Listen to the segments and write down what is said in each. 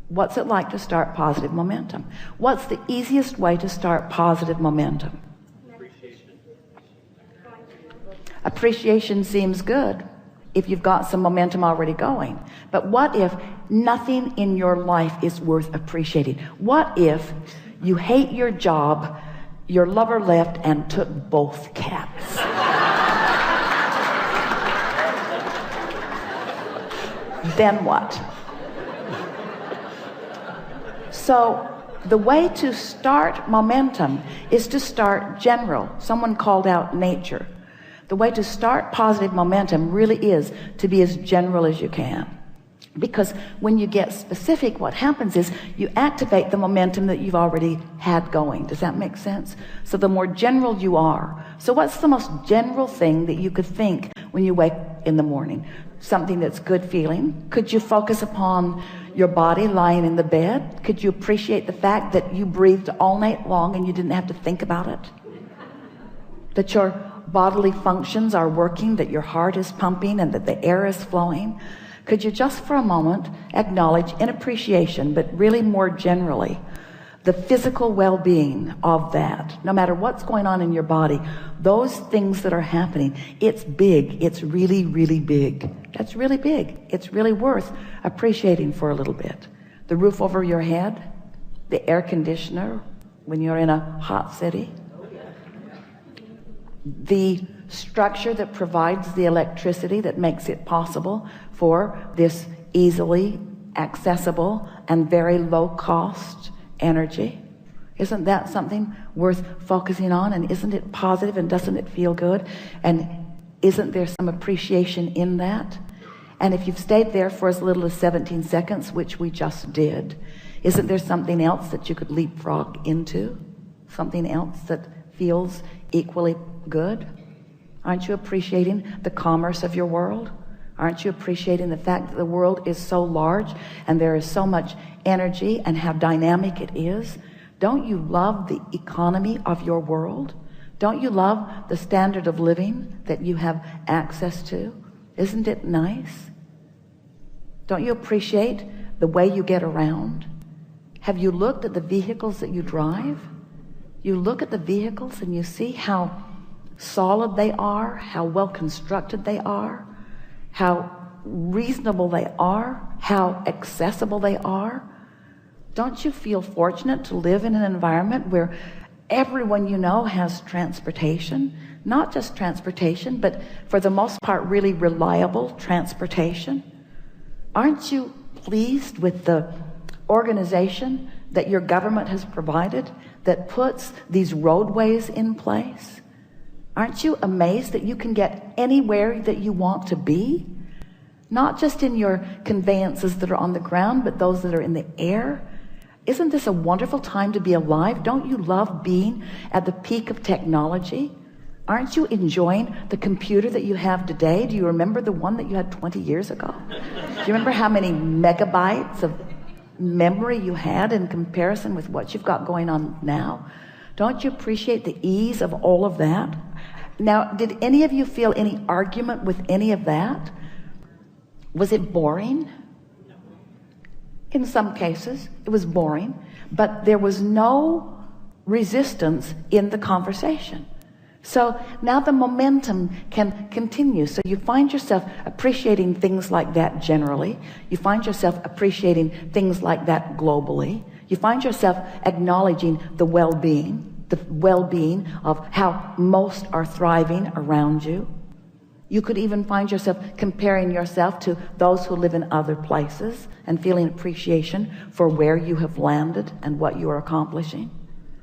What's it like to start positive momentum? What's the easiest way to start positive momentum? Appreciation seems good if you've got some momentum already going. But what if nothing in your life is worth appreciating? What if you hate your job, your lover left and took both cats? Then what? So the way to start momentum is to start general. Someone called out nature. The way to start positive momentum really is to be as general as you can. Because when you get specific, what happens is you activate the momentum that you've already had going. Does that make sense? So the more general you are. So what's the most general thing that you could think when you wake in the morning? Something that's good feeling. Could you focus upon your body lying in the bed? Could you appreciate the fact that you breathed all night long and you didn't have to think about it? That your bodily functions are working, that your heart is pumping and that the air is flowing? Could you just for a moment acknowledge in appreciation, but really more generally, the physical well-being of that? No matter what's going on in your body, those things that are happening, it's big. It's really, really big. That's really big. It's really worth appreciating for a little bit. The roof over your head, the air conditioner when you're in a hot city, the structure that provides the electricity that makes it possible for this easily accessible and very low cost energy. Isn't that something worth focusing on? And isn't it positive? And doesn't it feel good? And isn't there some appreciation in that? And if you've stayed there for as little as 17 seconds, which we just did, isn't there something else that you could leapfrog into? Something else that feels equally good? Aren't you appreciating the commerce of your world? Aren't you appreciating the fact that the world is so large and there is so much energy and how dynamic it is? Don't you love the economy of your world? Don't you love the standard of living that you have access to? Isn't it nice? Don't you appreciate the way you get around? Have you looked at the vehicles that you drive? You look at the vehicles and you see how solid they are, how well constructed they are, how reasonable they are, how accessible they are. Don't you feel fortunate to live in an environment where everyone you know has transportation? Not just transportation, but for the most part really reliable transportation. Aren't you pleased with the organization that your government has provided that puts these roadways in place? Aren't you amazed that you can get anywhere that you want to be? Not just in your conveyances that are on the ground, but those that are in the air. Isn't this a wonderful time to be alive? Don't you love being at the peak of technology? Aren't you enjoying the computer that you have today? Do you remember the one that you had 20 years ago? Do you remember how many megabytes of memory you had in comparison with what you've got going on now? Don't you appreciate the ease of all of that? Now, did any of you feel any argument with any of that? Was it boring? In some cases, it was boring, but there was no resistance in the conversation. So now the momentum can continue. So you find yourself appreciating things like that generally. You find yourself appreciating things like that globally. You find yourself acknowledging the well-being of how most are thriving around you. You could even find yourself comparing yourself to those who live in other places and feeling appreciation for where you have landed and what you are accomplishing.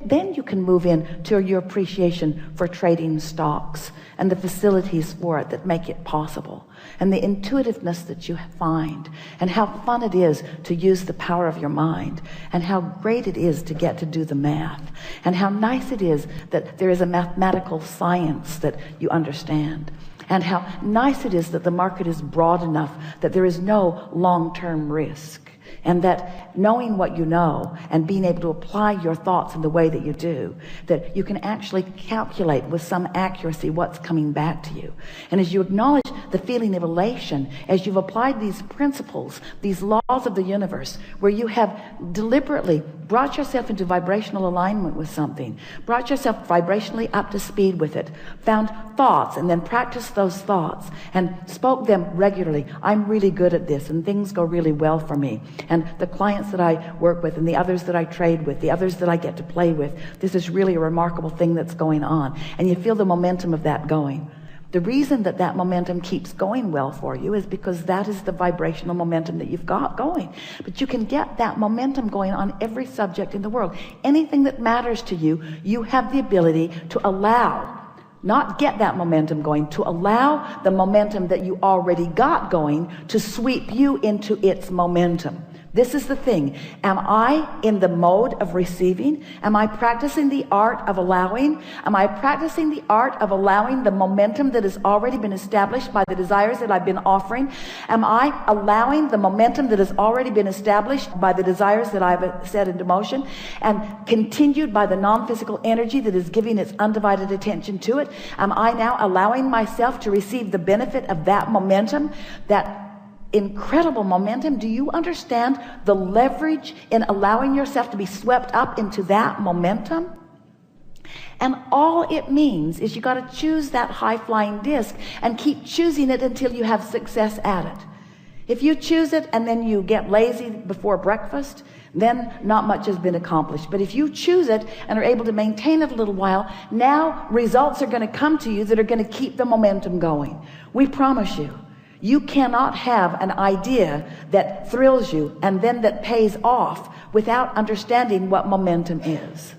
Then you can move in to your appreciation for trading stocks and the facilities for it that make it possible, and the intuitiveness that you find, and how fun it is to use the power of your mind, and how great it is to get to do the math, and how nice it is that there is a mathematical science that you understand, and how nice it is that the market is broad enough that there is no long-term risk, And that knowing what you know and being able to apply your thoughts in the way that you do, that you can actually calculate with some accuracy what's coming back to you. And as you acknowledge the feeling of elation, as you've applied these principles, these laws of the universe, where you have deliberately brought yourself into vibrational alignment with something, brought yourself vibrationally up to speed with it, found thoughts and then practiced those thoughts and spoke them regularly. I'm really good at this and things go really well for me. And the clients that I work with and the others that I trade with, the others that I get to play with, this is really a remarkable thing that's going on. And you feel the momentum of that going. The reason that that momentum keeps going well for you is because that is the vibrational momentum that you've got going. But you can get that momentum going on every subject in the world. Anything that matters to you, you have the ability to allow, not get that momentum going, to allow the momentum that you already got going to sweep you into its momentum. This is the thing. Am I in the mode of receiving? Am I practicing the art of allowing? Am I practicing the art of allowing the momentum that has already been established by the desires that I've been offering? Am I allowing the momentum that has already been established by the desires that I've set into motion and continued by the non-physical energy that is giving its undivided attention to it? Am I now allowing myself to receive the benefit of that momentum, that incredible momentum? Do you understand the leverage in allowing yourself to be swept up into that momentum? And all it means is you got to choose that high-flying disc and keep choosing it until you have success at it. If you choose it and then you get lazy before breakfast, then not much has been accomplished. But if you choose it and are able to maintain it a little while, now results are going to come to you that are going to keep the momentum going. We promise you. You cannot have an idea that thrills you and then that pays off without understanding what momentum is.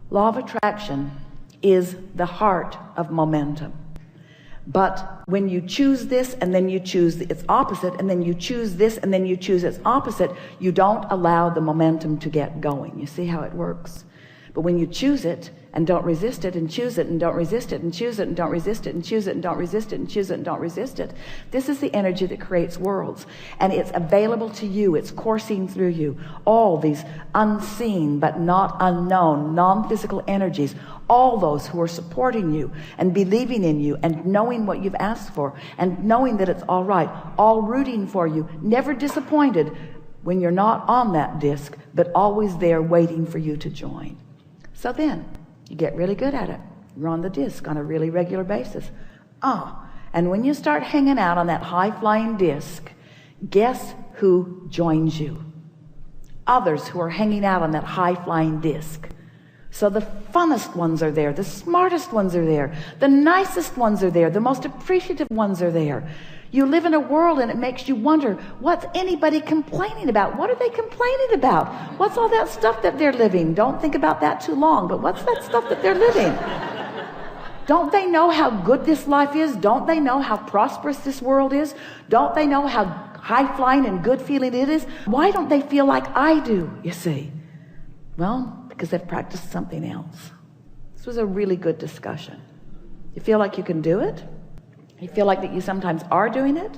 Law of attraction is the heart of momentum. But when you choose this and then you choose its opposite and then you choose this and then you choose its opposite, you don't allow the momentum to get going. You see how it works? But when you choose it and don't resist it and choose it and don't resist it and choose it and don't resist it and choose it and don't resist it and choose it and don't resist it, this is the energy that creates worlds. And it's available to you. It's coursing through you. All these unseen but not unknown non-physical energies, all those who are supporting you and believing in you and knowing what you've asked for and knowing that it's all right, all rooting for you, never disappointed when you're not on that disc, but always there waiting for you to join. So then you get really good at it. You're on the disc on a really regular basis. And when you start hanging out on that high-flying disc, guess who joins you? Others who are hanging out on that high-flying disc. So the funnest ones are there, the smartest ones are there, the nicest ones are there, the most appreciative ones are there. You live in a world and it makes you wonder, what's anybody complaining about? What are they complaining about? What's all that stuff that they're living? Don't think about that too long, but what's that stuff that they're living? Don't they know how good this life is? Don't they know how prosperous this world is? Don't they know how high-flying and good feeling it is? Why don't they feel like I do, you see? Well, because they've practiced something else. This was a really good discussion. You feel like you can do it? You feel like that you sometimes are doing it?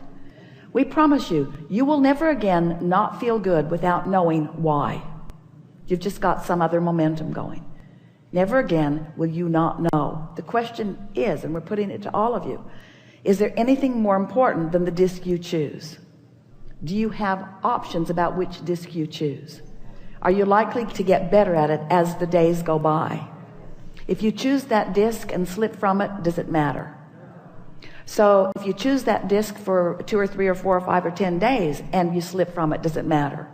We promise you, you will never again not feel good without knowing why. You've just got some other momentum going. Never again will you not know. The question is, and we're putting it to all of you, is there anything more important than the disc you choose? Do you have options about which disc you choose? Are you likely to get better at it as the days go by? If you choose that disc and slip from it, does it matter? So if you choose that disc for 2 or 3 or 4 or 5 or 10 days and you slip from it, does it matter?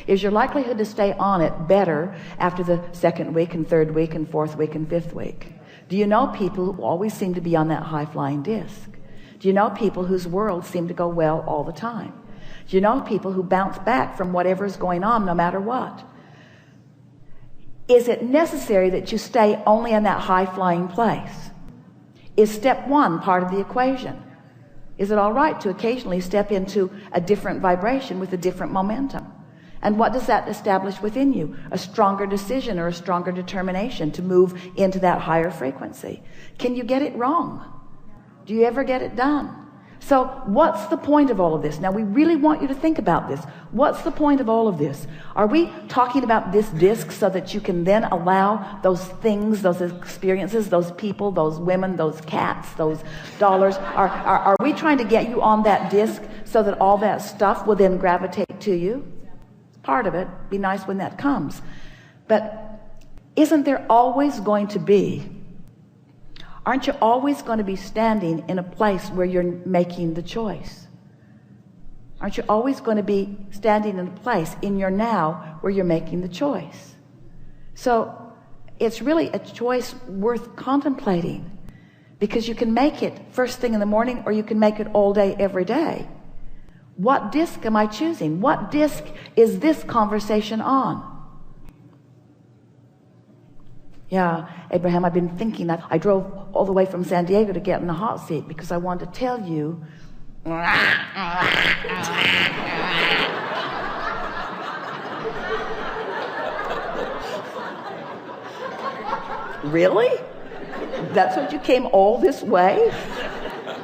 Is your likelihood to stay on it better after the 2nd week and 3rd week and 4th week and 5th week? Do you know people who always seem to be on that high-flying disc? Do you know people whose worlds seem to go well all the time? Do you know people who bounce back from whatever's going on no matter what? Is it necessary that you stay only in that high-flying place? Is step 1 part of the equation? Is it all right to occasionally step into a different vibration with a different momentum? And what does that establish within you? A stronger decision or a stronger determination to move into that higher frequency. Can you get it wrong? Do you ever get it done? So what's the point of all of this? Now, we really want you to think about this. What's the point of all of this? Are we talking about this disc so that you can then allow those things, those experiences, those people, those women, those cats, those dollars? Are we trying to get you on that disc so that all that stuff will then gravitate to you? Part of it. Be nice when that comes. But isn't there always going to be, aren't you always going to be standing in a place where you're making the choice? Aren't you always going to be standing in a place in your now where you're making the choice? So it's really a choice worth contemplating, because you can make it first thing in the morning, or you can make it all day, every day. What disc am I choosing? What disc is this conversation on? Yeah, Abraham, I've been thinking that I drove all the way from San Diego to get in the hot seat because I wanted to tell you. Really? That's what you came all this way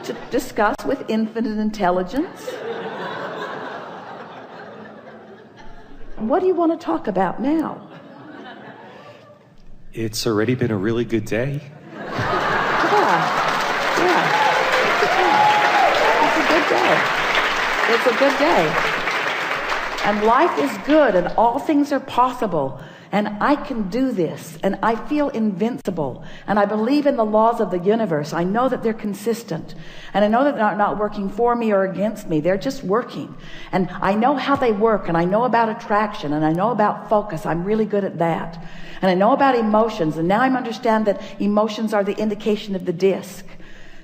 to discuss with infinite intelligence? What do you want to talk about now? It's already been a really good day. Yeah. It's a good day. It's a good day. And life is good, and all things are possible. And I can do this, and I feel invincible, and I believe in the laws of the universe. I know that they're consistent, and I know that they're not working for me or against me. They're just working, and I know how they work, and I know about attraction, and I know about focus. I'm really good at that. And I know about emotions, and now I understand that emotions are the indication of the disc.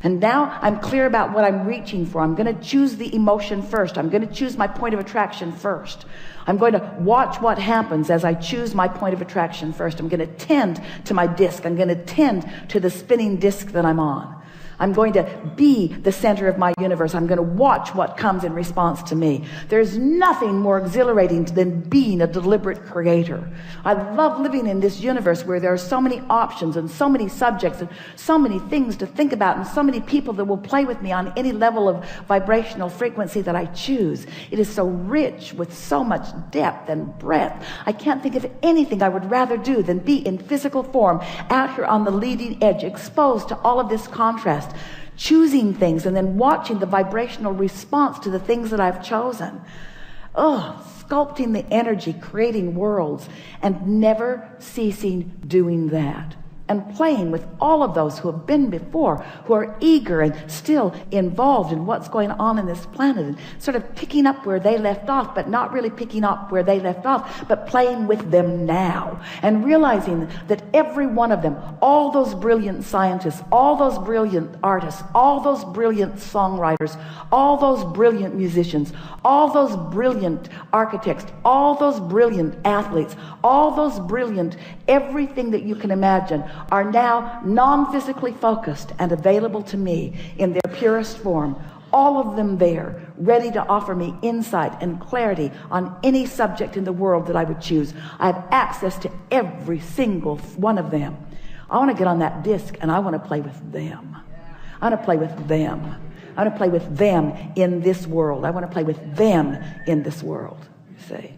And now I'm clear about what I'm reaching for. I'm going to choose the emotion first. I'm going to choose my point of attraction first. I'm going to watch what happens as I choose my point of attraction first. I'm going to tend to my disc. I'm going to tend to the spinning disc that I'm on. I'm going to be the center of my universe. I'm going to watch what comes in response to me. There's nothing more exhilarating than being a deliberate creator. I love living in this universe where there are so many options and so many subjects and so many things to think about and so many people that will play with me on any level of vibrational frequency that I choose. It is so rich with so much depth and breadth. I can't think of anything I would rather do than be in physical form out here on the leading edge, exposed to all of this contrast, choosing things and then watching the vibrational response to the things that I've chosen. Sculpting the energy, creating worlds, and never ceasing doing that. And playing with all of those who have been before, who are eager and still involved in what's going on in this planet, and sort of picking up where they left off, but not really picking up where they left off, but playing with them now, and realizing that every one of them, all those brilliant scientists, all those brilliant artists, all those brilliant songwriters, all those brilliant musicians, all those brilliant architects, all those brilliant athletes, all those brilliant everything that you can imagine, are now non-physically focused and available to me in their purest form. All of them there, ready to offer me insight and clarity on any subject in the world that I would choose. I have access to every single one of them. I want to get on that disc, and I want to play with them. I want to play with them. I want to play with them in this world. I want to play with them in this world, you see.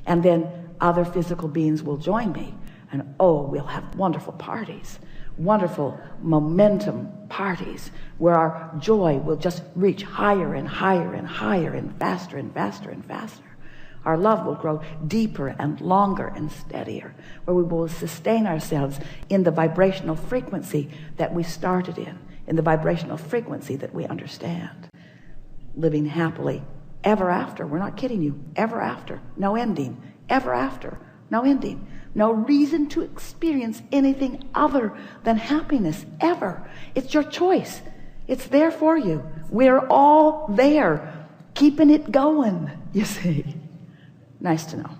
And then other physical beings will join me. And we'll have wonderful parties, wonderful momentum parties where our joy will just reach higher and higher and higher and faster and faster and faster. Our love will grow deeper and longer and steadier, where we will sustain ourselves in the vibrational frequency that we started in the vibrational frequency that we understand. Living happily ever after. We're not kidding you. Ever after. No ending. Ever after. No ending. No reason to experience anything other than happiness, ever. It's your choice. It's there for you. We're all there, keeping it going, you see. Nice to know.